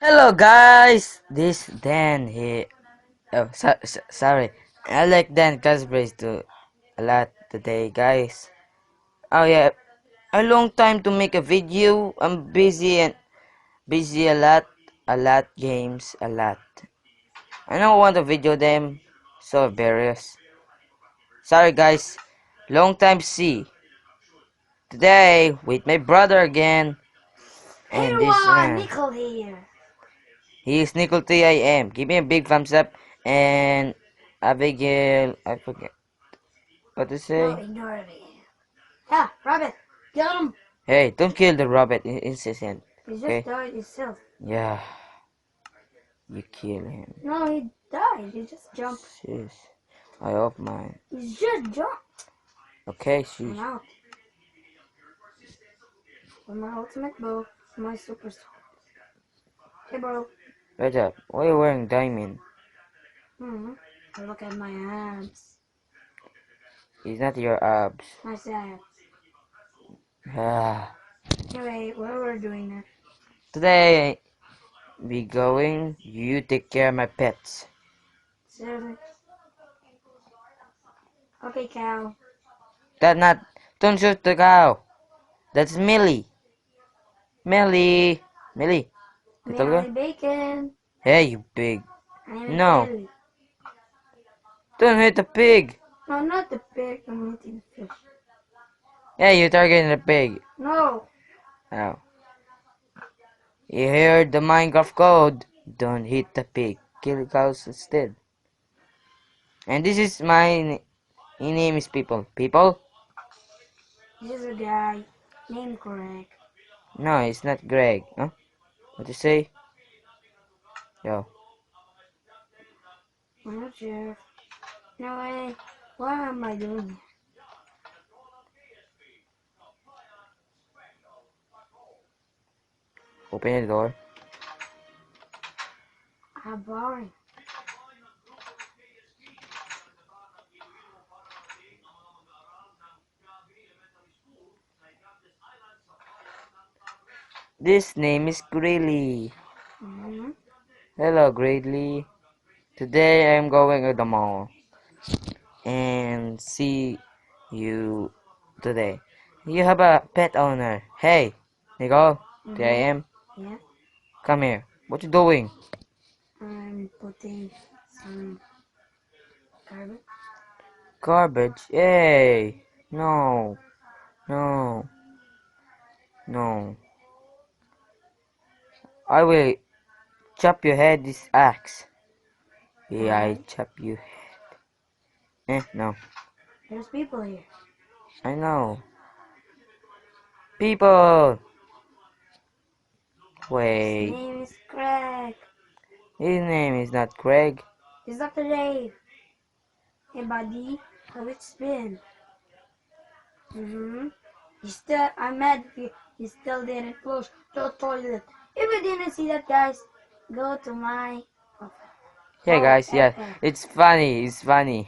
Hello guys, this Dan here. Oh, sorry. I like Dan Casbrace too a lot today, guys. Oh yeah, a long time to make a video. I'm busy a lot games, a lot. I don't want to video them, so various. Sorry guys, long time see. Today with my brother again, Hey and this everyone, man. Nhickle here. He is Nhickle TIM. Give me a big thumbs up and Abigail. I forget what to No, say. ignore me. Yeah, rabbit, get him. Hey, don't kill the rabbit insistent. He just Okay? died himself. Yeah, you kill him. No, he died. He just jumped. Jeez. I hope mine. He just jumped. Okay, I'm sheesh. out. With my ultimate bow, my super sword. Hey bro. Wait up. Why are you wearing diamond? Look at my abs. It's not your abs. Nice abs. Ah. Anyway, what we're doing now? Today we going. You take care of my pets. Seriously? Okay, cow. That not. Don't shoot the cow. That's Millie. Millie. Millie. Little girl. Millie Bacon. Hey, you pig. I'm No. Millie. Don't hit the pig. No, not the pig. I'm eating fish. Hey, you're targeting the pig. No. Oh. You heard the Minecraft code. Don't hit the pig. Kill cows instead. And this is my name is People. People? This is a guy named Greg. No, it's not Greg. Huh? What you say? Yo. I'm not sure. No way. What am I doing here? Open the door. How boring. This name is Greeley. Mm-hmm. Hello, Greeley. Today I'm going to the mall and see you today. You have a pet owner. Hey, Nicole. There I Mm-hmm. am. Yeah. Come here. What you doing? I'm putting some garbage. Garbage. Hey. No. No. No. I will chop your head this axe. Yeah, I Why? chop you. No. There's people here. I know. People. His Wait. name is Greg. His name is not Craig. He's Dr. Dave. Hey buddy, how it's been? Mm-hmm. I'm mad at you. You still didn't flush the toilet. If you didn't see that, guys, go to my profile. Yeah, Oh, guys. Yeah, epic. it's funny. It's funny.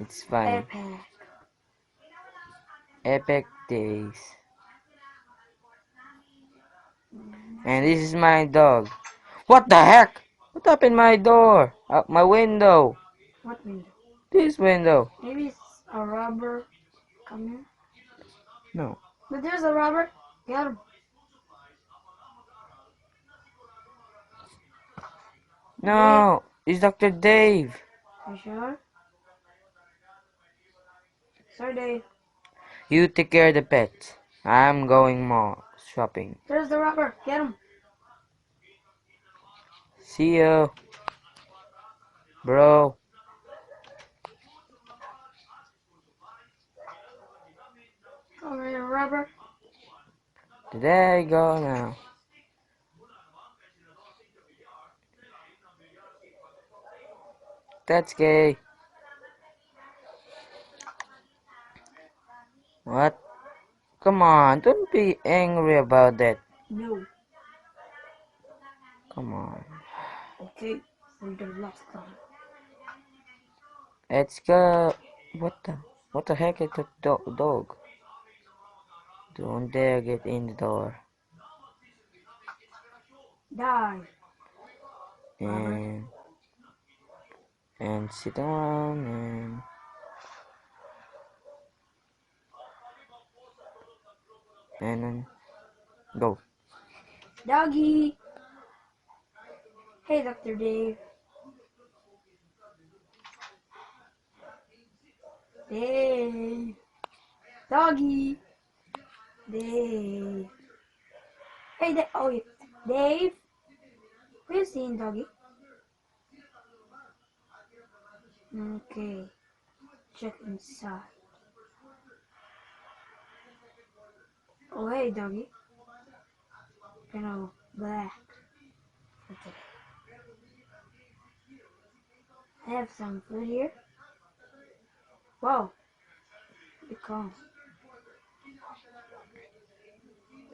It's funny. Epic. Epic days. And this is my dog. What the heck? What happened my door? Out my window. What window? This window. Maybe it's a robber coming. No. But there's a robber. Get him. Wait. No. It's Dr. Dave. You sure? Sorry, Dave. You take care of the pets. I'm going mall shopping. There's the robber. Get him. See you, bro. Over here, robber. There you go now. That's gay. What? Come on, don't be angry about that. No. Come on. Okay. For the last time. Let's go. What the heck is that dog? Don't dare get in the door. Die. Robert. And sit around and then go. Doggy. Hey, Dr. Dave. Dave. Doggy. Dave. Hey, oh, yeah. Dave. Have you seen Doggy? Okay. Check inside. Oh, hey, Doggy. Black. Okay. I have some food here. Whoa. Be calm.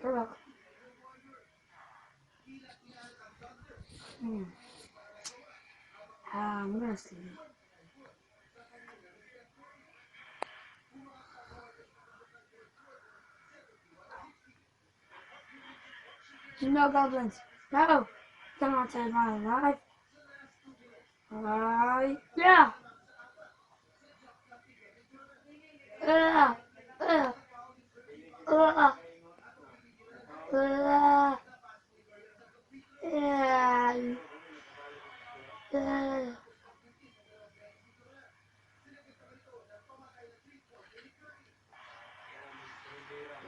You're welcome. I'm gonna sleep. No goblins. No. Come on, take my life. Yeah. Uh, uh, uh, uh,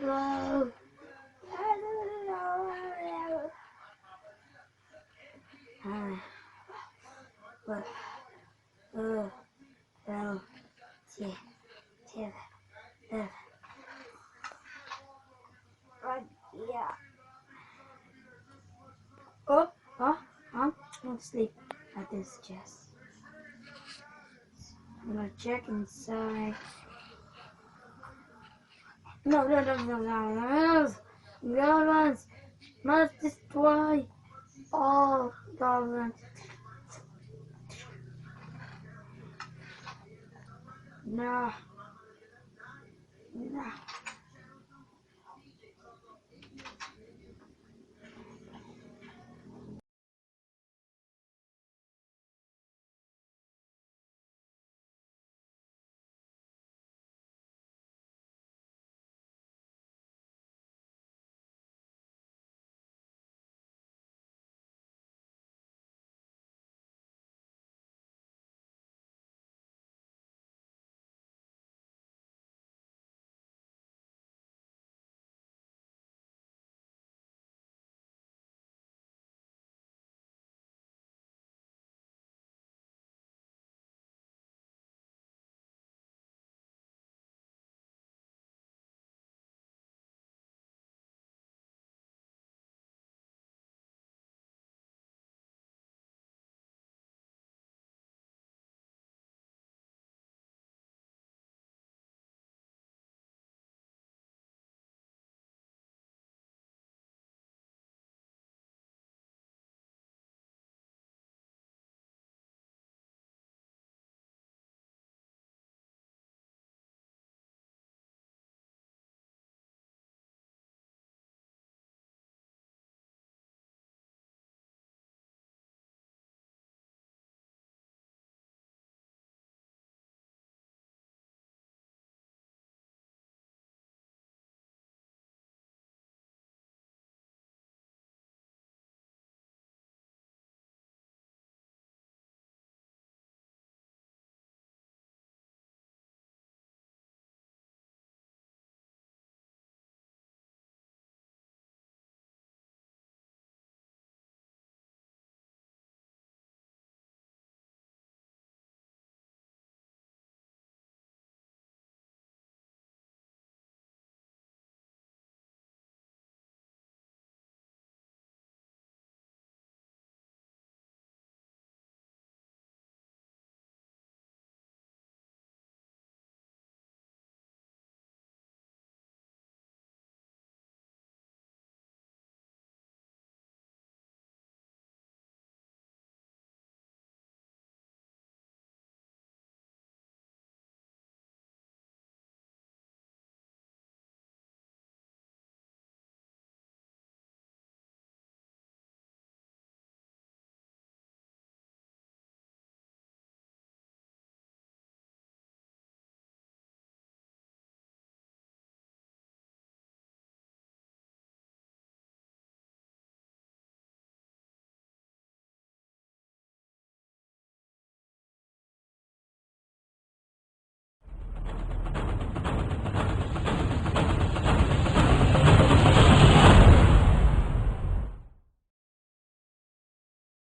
Whoa. Yeah. Oh, I'm gonna sleep at this chest. I'm gonna check inside. No. Goblins must destroy all goblins. No.